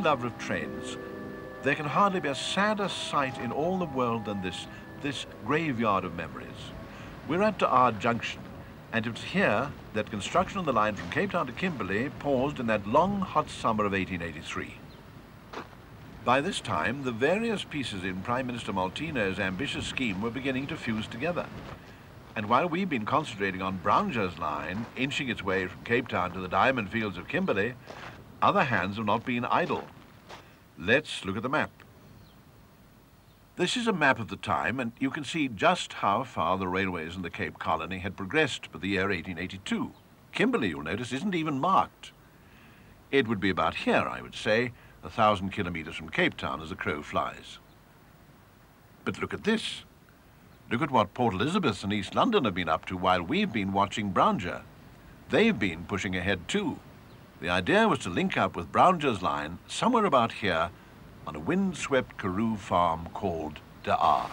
lover of trains, there can hardly be a sadder sight in all the world than this graveyard of memories. We're at Hier Junction, and it was here that construction on the line from Cape Town to Kimberley paused in that long, hot summer of 1883. By this time, the various pieces in Prime Minister Molteno's ambitious scheme were beginning to fuse together. And while we've been concentrating on Brownger's line, inching its way from Cape Town to the diamond fields of Kimberley, other hands have not been idle. Let's look at the map. This is a map of the time, and you can see just how far the railways in the Cape Colony had progressed by the year 1882. Kimberley, you'll notice, isn't even marked. It would be about here, I would say, 1,000 kilometres from Cape Town as the crow flies. But look at this. Look at what Port Elizabeth and East London have been up to while we've been watching Brownger. They've been pushing ahead too. The idea was to link up with Brownger's line somewhere about here on a wind-swept Karoo farm called Hier.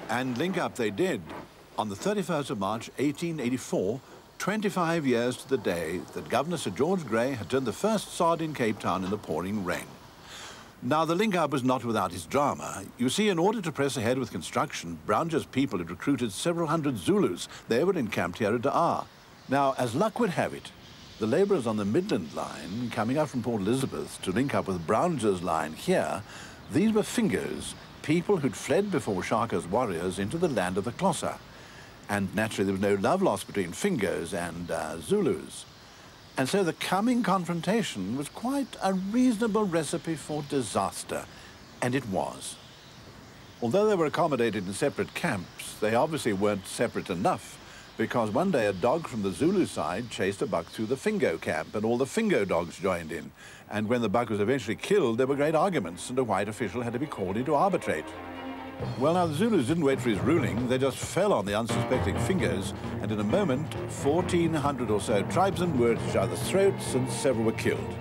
And link up they did. On the 31st of March, 1884, 25 years to the day that Governor Sir George Grey had turned the first sod in Cape Town in the pouring rain. Now, the link-up was not without its drama. You see, in order to press ahead with construction, Brownger's people had recruited several hundred Zulus. They were encamped here at Hier. Now, as luck would have it, the labourers on the Midland line, coming up from Port Elizabeth to link up with Brownger's line here, these were Fingers, people who'd fled before Shaka's warriors into the land of the Xhosa. And naturally, there was no love lost between Fingers and Zulus. And so the coming confrontation was quite a reasonable recipe for disaster, and it was. Although they were accommodated in separate camps, they obviously weren't separate enough, because one day a dog from the Zulu side chased a buck through the Fingo camp, and all the Fingo dogs joined in. And when the buck was eventually killed, there were great arguments, and a white official had to be called in to arbitrate. Well, now, the Zulus didn't wait for his ruling. They just fell on the unsuspecting Fingers, and in a moment, 1,400 or so tribesmen were at each other's throats, and several were killed.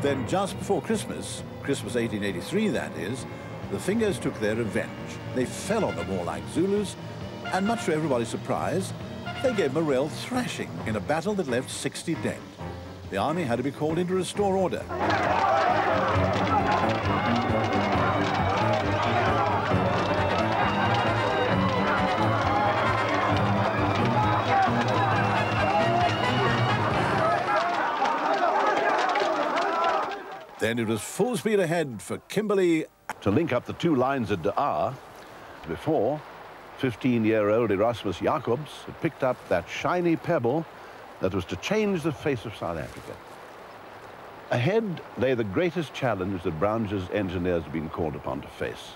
Then, just before Christmas 1883, that is, the Fingers took their revenge. They fell on the warlike Zulus, and much to everybody's surprise, they gave them a real thrashing in a battle that left 60 dead. The army had to be called in to restore order. Then it was full speed ahead for Kimberley to link up the two lines at Hier. Before, 15-year-old Erasmus Jacobs had picked up that shiny pebble that was to change the face of South Africa. Ahead lay the greatest challenge that Brownger's engineers had been called upon to face.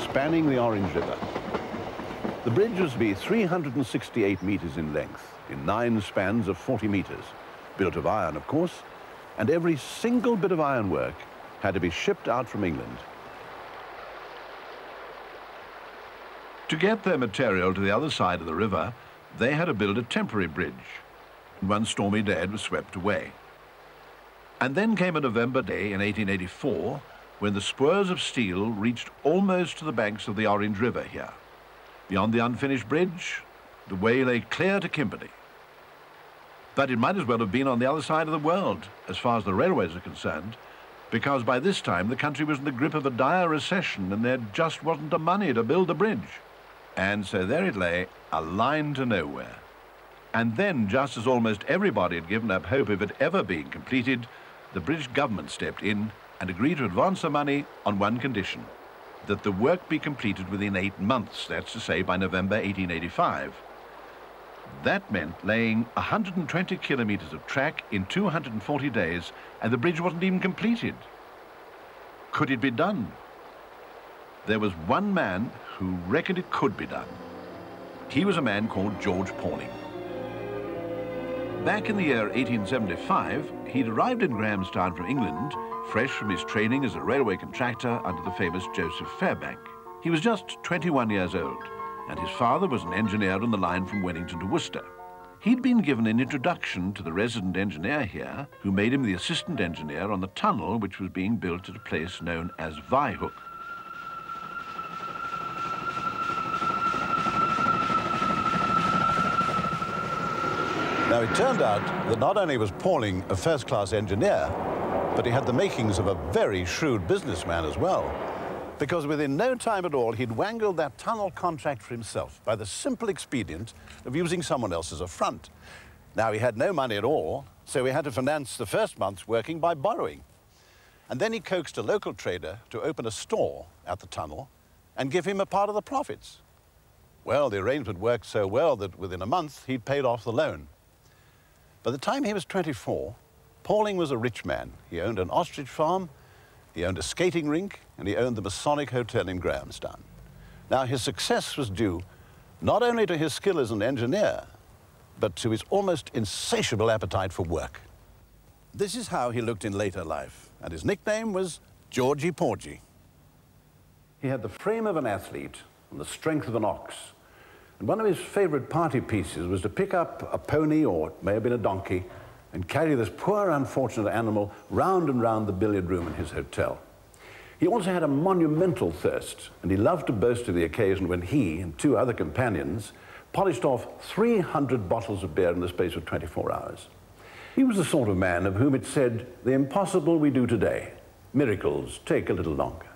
Spanning the Orange River. The bridge was to be 368 meters in length, in 9 spans of 40 meters, built of iron, of course, and every single bit of ironwork had to be shipped out from England. To get their material to the other side of the river, they had to build a temporary bridge. One stormy day it was swept away. And then came a November day in 1884 when the spurs of steel reached almost to the banks of the Orange River here. Beyond the unfinished bridge, the way lay clear to Kimberley. But it might as well have been on the other side of the world, as far as the railways are concerned, because by this time the country was in the grip of a dire recession and there just wasn't the money to build the bridge. And so there it lay, a line to nowhere. And then, just as almost everybody had given up hope of it ever being completed, the British government stepped in and agreed to advance the money on one condition, that the work be completed within 8 months, that's to say by November 1885. That meant laying 120 kilometers of track in 240 days, and the bridge wasn't even completed. Could it be done? There was one man who reckoned it could be done. He was a man called George Pauling. Back in the year 1875, he'd arrived in Grahamstown from England, fresh from his training as a railway contractor under the famous Joseph Fairbank. He was just 21 years old, and his father was an engineer on the line from Wellington to Worcester. He'd been given an introduction to the resident engineer here, who made him the assistant engineer on the tunnel which was being built at a place known as Vijhoek. Now, it turned out that not only was Pauling a first-class engineer, but he had the makings of a very shrewd businessman as well. Because within no time at all, he'd wangled that tunnel contract for himself by the simple expedient of using someone else as a front. Now, he had no money at all, so he had to finance the first month's working by borrowing. And then he coaxed a local trader to open a store at the tunnel and give him a part of the profits. Well, the arrangement worked so well that within a month, he'd paid off the loan. By the time he was 24, Pauling was a rich man. He owned an ostrich farm, he owned a skating rink, and he owned the Masonic Hotel in Grahamstown. Now, his success was due not only to his skill as an engineer, but to his almost insatiable appetite for work. This is how he looked in later life, and his nickname was Georgie Porgy. He had the frame of an athlete and the strength of an ox. And one of his favorite party pieces was to pick up a pony, or it may have been a donkey, and carry this poor, unfortunate animal round and round the billiard room in his hotel. He also had a monumental thirst, and he loved to boast of the occasion when he and two other companions polished off 300 bottles of beer in the space of 24 hours. He was the sort of man of whom it said, "The impossible we do today. Miracles take a little longer."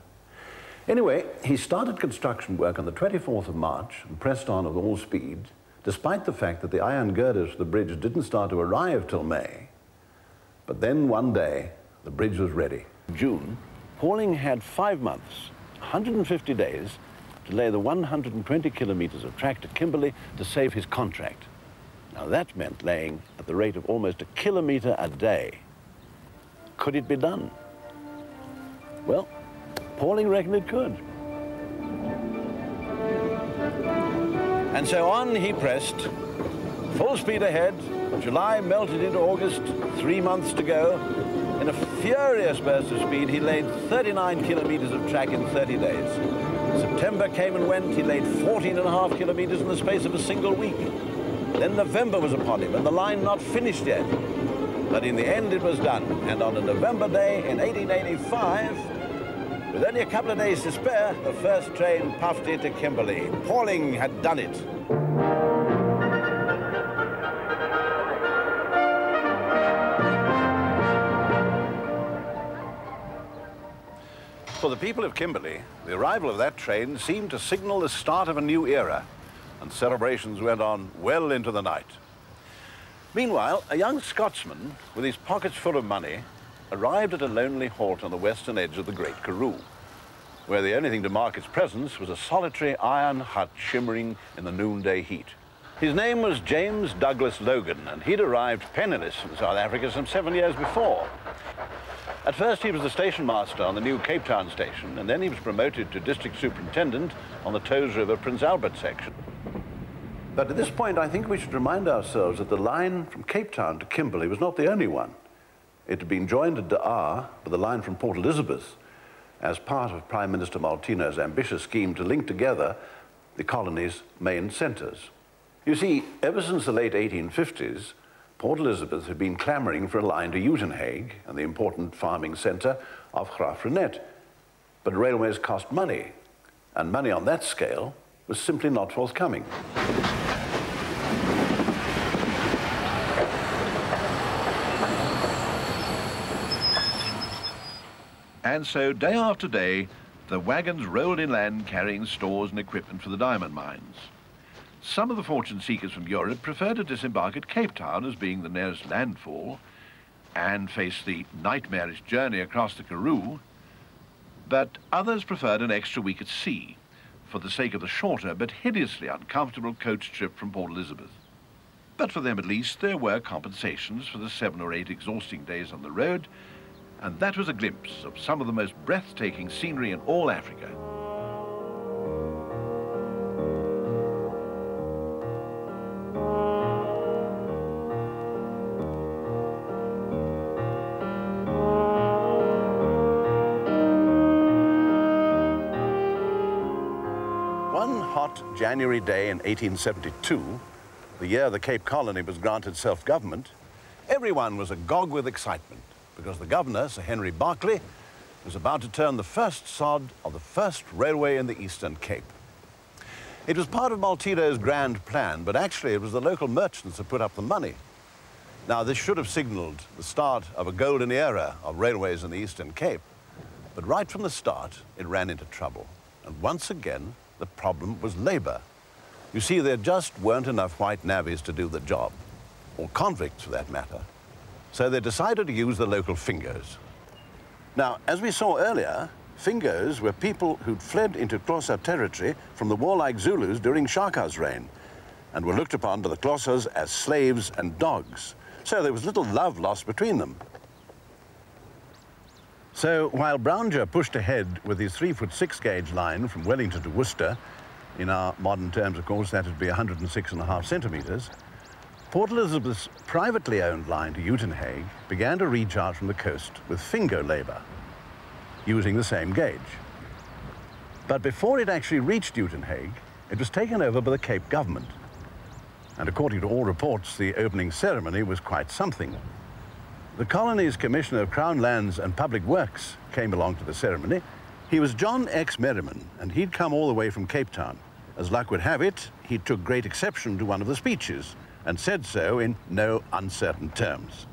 Anyway, he started construction work on the 24th of March and pressed on with all speed, despite the fact that the iron girders for the bridge didn't start to arrive till May. But then one day, the bridge was ready. In June, Pauling had 5 months, 150 days, to lay the 120 kilometers of track to Kimberley to save his contract. Now that meant laying at the rate of almost a kilometer a day. Could it be done? Well, Pauling reckoned it could. And so on he pressed, full speed ahead. July melted into August, 3 months to go. In a furious burst of speed, he laid 39 kilometers of track in 30 days. September came and went. He laid 14.5 kilometers in the space of a single week. Then November was upon him, and the line not finished yet. But in the end, it was done. And on a November day in 1885, with only a couple of days to spare, the first train puffed into Kimberley. Pauling had done it. For the people of Kimberley, the arrival of that train seemed to signal the start of a new era, and celebrations went on well into the night. Meanwhile, a young Scotsman, with his pockets full of money, arrived at a lonely halt on the western edge of the Great Karoo, where the only thing to mark its presence was a solitary iron hut shimmering in the noonday heat. His name was James Douglas Logan, and he'd arrived penniless from South Africa some 7 years before. At first, he was the station master on the new Cape Town station, and then he was promoted to district superintendent on the Towes River Prince Albert section. But at this point, I think we should remind ourselves that the line from Cape Town to Kimberley was not the only one. It had been joined at De Aar by the line from Port Elizabeth as part of Prime Minister Maltino's ambitious scheme to link together the colony's main centres. You see, ever since the late 1850s, Port Elizabeth had been clamouring for a line to Uitenhage and the important farming centre of Graafrenet. But railways cost money, and money on that scale was simply not forthcoming. And so, day after day, the wagons rolled inland carrying stores and equipment for the diamond mines. Some of the fortune seekers from Europe preferred to disembark at Cape Town as being the nearest landfall and face the nightmarish journey across the Karoo, but others preferred an extra week at sea for the sake of the shorter but hideously uncomfortable coach trip from Port Elizabeth. But for them at least, there were compensations for the 7 or 8 exhausting days on the road, and that was a glimpse of some of the most breathtaking scenery in all Africa. One hot January day in 1872, the year the Cape Colony was granted self-government, everyone was agog with excitement because the governor, Sir Henry Berkeley, was about to turn the first sod of the first railway in the Eastern Cape. It was part of Maltino's grand plan, but actually it was the local merchants that put up the money. Now, this should have signaled the start of a golden era of railways in the Eastern Cape, but right from the start, it ran into trouble. And once again, the problem was labour. You see, there just weren't enough white navvies to do the job, or convicts for that matter. So they decided to use the local Fingers. Now, as we saw earlier, Fingers were people who'd fled into Xhosa territory from the warlike Zulus during Shaka's reign, and were looked upon by the Xhosas as slaves and dogs. So there was little love lost between them. So while Browninger pushed ahead with his 3-foot-6 gauge line from Wellington to Worcester, in our modern terms, of course, that would be 106.5 centimetres, Port Elizabeth's privately owned line to Uitenhage began to reach out from the coast with Fingo labour, using the same gauge. But before it actually reached Uitenhage, it was taken over by the Cape government. And according to all reports, the opening ceremony was quite something. The colony's Commissioner of Crown Lands and Public Works came along to the ceremony. He was John X. Merriman, and he'd come all the way from Cape Town. As luck would have it, he took great exception to one of the speeches, and said so in no uncertain terms.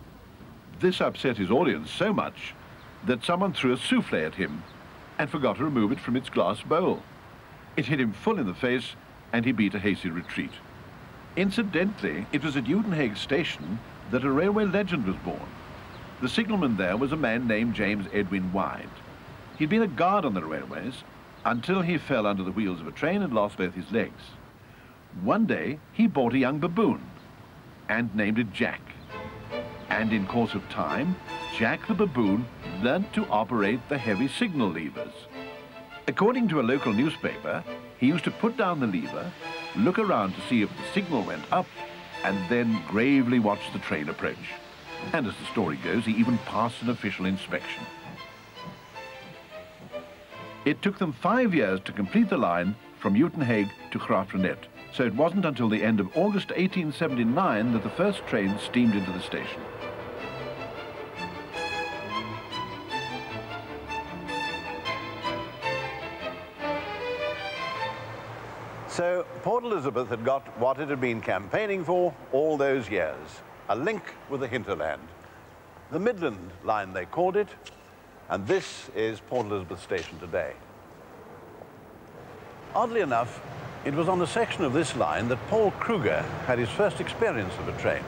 This upset his audience so much that someone threw a souffle at him and forgot to remove it from its glass bowl. It hit him full in the face, and he beat a hasty retreat. Incidentally, it was at Uitenhage Station that a railway legend was born. The signalman there was a man named James Edwin Wyde. He'd been a guard on the railways until he fell under the wheels of a train and lost both his legs. One day, he bought a young baboon and named it Jack. And in course of time, Jack the baboon learnt to operate the heavy signal levers. According to a local newspaper, he used to put down the lever, look around to see if the signal went up, and then gravely watch the train approach. And as the story goes, he even passed an official inspection. It took them 5 years to complete the line from Uitenhage to Graaff-Reinet, so it wasn't until the end of August 1879 that the first train steamed into the station. So Port Elizabeth had got what it had been campaigning for all those years, a link with the hinterland. The Midland Line, they called it, and this is Port Elizabeth Station today. Oddly enough, it was on a section of this line that Paul Kruger had his first experience of a train.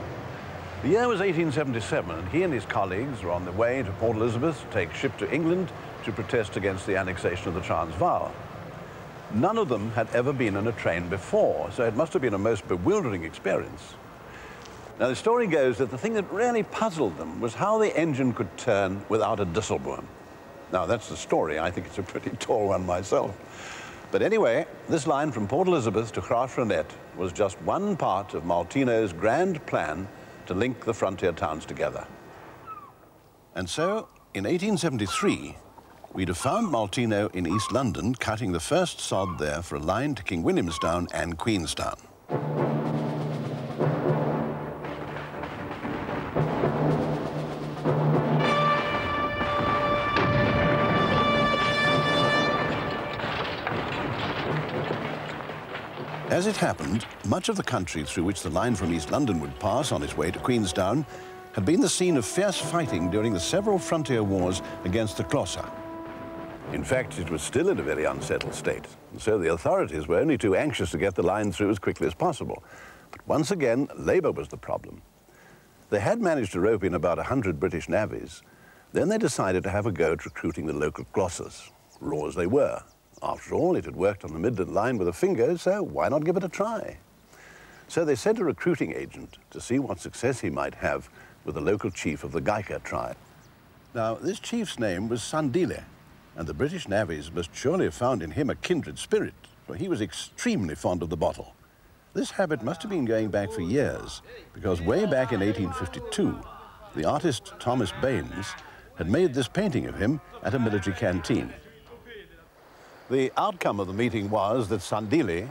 The year was 1877, and he and his colleagues were on the way to Port Elizabeth to take ship to England to protest against the annexation of the Transvaal. None of them had ever been in a train before, so it must have been a most bewildering experience. Now, the story goes that the thing that really puzzled them was how the engine could turn without a disselboom. Now, that's the story. I think it's a pretty tall one myself. But anyway, this line from Port Elizabeth to Graaff-Reinet was just one part of Maltino's grand plan to link the frontier towns together. And so, in 1873, we'd have found Maltino in East London cutting the first sod there for a line to King Williamstown and Queenstown. As it happened, much of the country through which the line from East London would pass on its way to Queenstown had been the scene of fierce fighting during the several frontier wars against the Xhosa. In fact, it was still in a very unsettled state, and so the authorities were only too anxious to get the line through as quickly as possible. But once again, labour was the problem. They had managed to rope in about 100 British navvies. Then they decided to have a go at recruiting the local Xhosas, raw as they were. After all, it had worked on the Midland Line with a finger, so why not give it a try? So they sent a recruiting agent to see what success he might have with the local chief of the Gaika tribe. Now, this chief's name was Sandile, and the British navvies must surely have found in him a kindred spirit, for he was extremely fond of the bottle. This habit must have been going back for years, because way back in 1852, the artist Thomas Baines had made this painting of him at a military canteen. The outcome of the meeting was that Sandile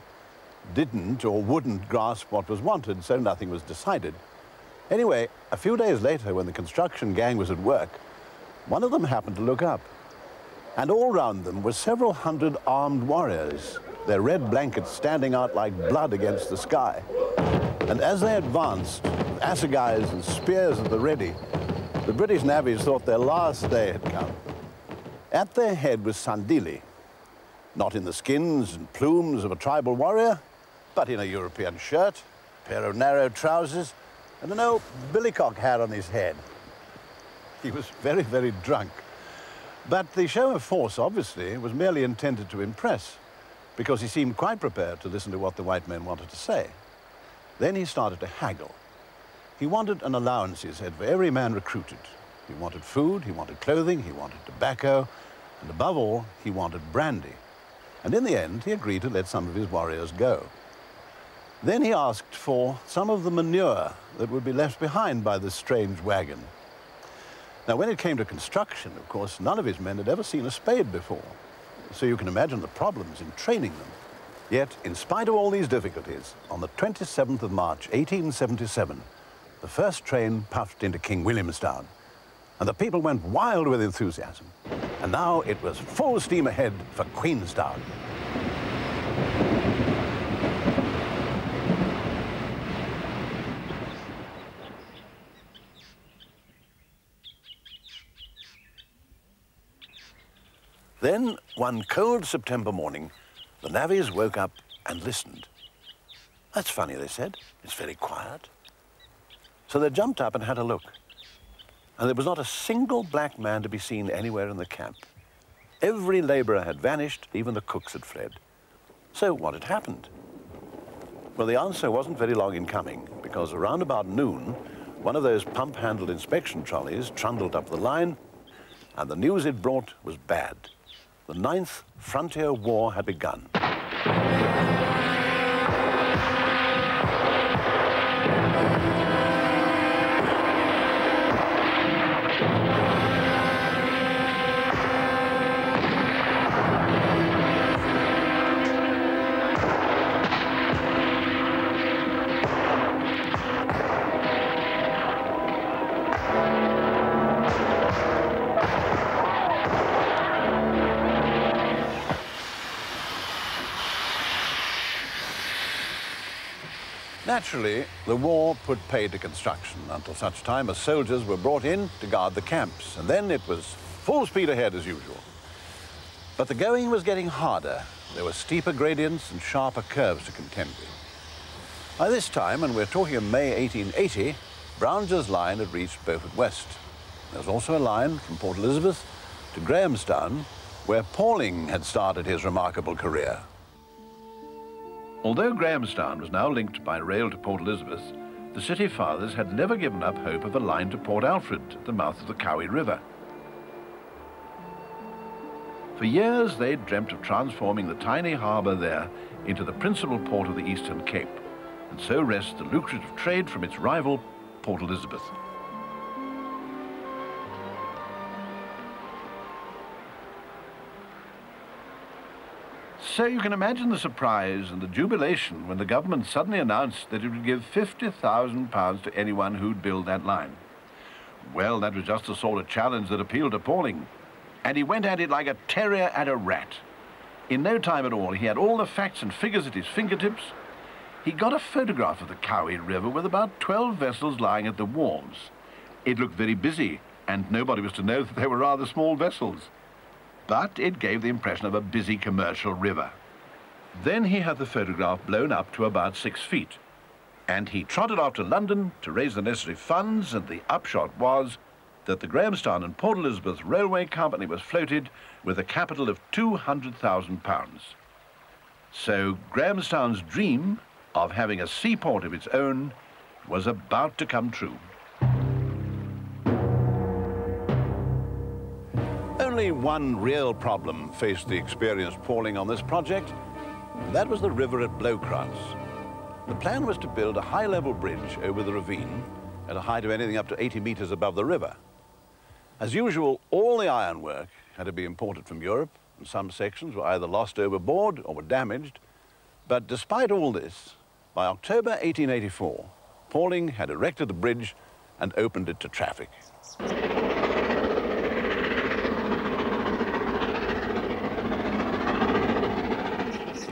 didn't or wouldn't grasp what was wanted, so nothing was decided. Anyway, a few days later, when the construction gang was at work, one of them happened to look up. And all round them were several hundred armed warriors, their red blankets standing out like blood against the sky. And as they advanced, with assegais and spears at the ready, the British navvies thought their last day had come. At their head was Sandili, not in the skins and plumes of a tribal warrior, but in a European shirt, a pair of narrow trousers, and an old billycock hat on his head. He was very, very drunk. But the show of force, obviously, was merely intended to impress, because he seemed quite prepared to listen to what the white men wanted to say. Then he started to haggle. He wanted an allowance, he said, for every man recruited. He wanted food, he wanted clothing, he wanted tobacco, and above all, he wanted brandy. And in the end, he agreed to let some of his warriors go. Then he asked for some of the manure that would be left behind by this strange wagon. Now, when it came to construction, of course, none of his men had ever seen a spade before. So you can imagine the problems in training them. Yet, in spite of all these difficulties, on the 27th of March, 1877, the first train puffed into King Williamstown, and the people went wild with enthusiasm. And now it was full steam ahead for Queenstown. Then, one cold September morning, the navvies woke up and listened. That's funny, they said. It's very quiet. So they jumped up and had a look. And there was not a single black man to be seen anywhere in the camp. Every laborer had vanished, even the cooks had fled. So what had happened? Well, the answer wasn't very long in coming, because around about noon, one of those pump-handled inspection trolleys trundled up the line, and the news it brought was bad. The 9th Frontier War had begun. Naturally, the war put paid to construction until such time as soldiers were brought in to guard the camps, and then it was full speed ahead as usual. But the going was getting harder. There were steeper gradients and sharper curves to contend with. By this time, and we're talking of May 1880, Brownger's line had reached Beaufort West. There was also a line from Port Elizabeth to Grahamstown, where Pauling had started his remarkable career. Although Grahamstown was now linked by rail to Port Elizabeth, the city fathers had never given up hope of a line to Port Alfred at the mouth of the Cowie River. For years, they'd dreamt of transforming the tiny harbour there into the principal port of the Eastern Cape, and so wrest the lucrative trade from its rival, Port Elizabeth. So you can imagine the surprise and the jubilation when the government suddenly announced that it would give £50,000 to anyone who'd build that line. Well, that was just the sort of challenge that appealed to Pauling, and he went at it like a terrier at a rat. In no time at all, he had all the facts and figures at his fingertips. He got a photograph of the Cowie River with about 12 vessels lying at the wharves. It looked very busy, and nobody was to know that they were rather small vessels. But it gave the impression of a busy commercial river. Then he had the photograph blown up to about 6 feet, and he trotted off to London to raise the necessary funds, and the upshot was that the Grahamstown and Port Elizabeth Railway Company was floated with a capital of £200,000. So Grahamstown's dream of having a seaport of its own was about to come true. Only one real problem faced the experienced Pauling on this project, and that was the river at Blowcross. The plan was to build a high-level bridge over the ravine at a height of anything up to 80 meters above the river. As usual, all the ironwork had to be imported from Europe, and some sections were either lost overboard or were damaged, But despite all this, by October 1884, Pauling had erected the bridge and opened it to traffic.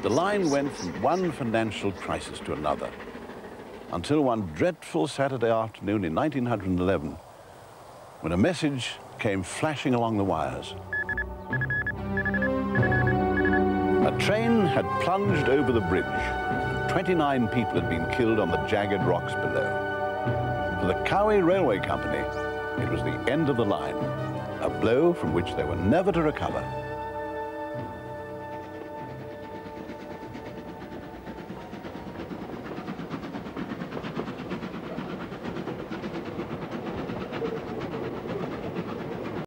The line went from one financial crisis to another, until one dreadful Saturday afternoon in 1911, when a message came flashing along the wires. A train had plunged over the bridge, and 29 people had been killed on the jagged rocks below. For the Cowie Railway Company, it was the end of the line, a blow from which they were never to recover.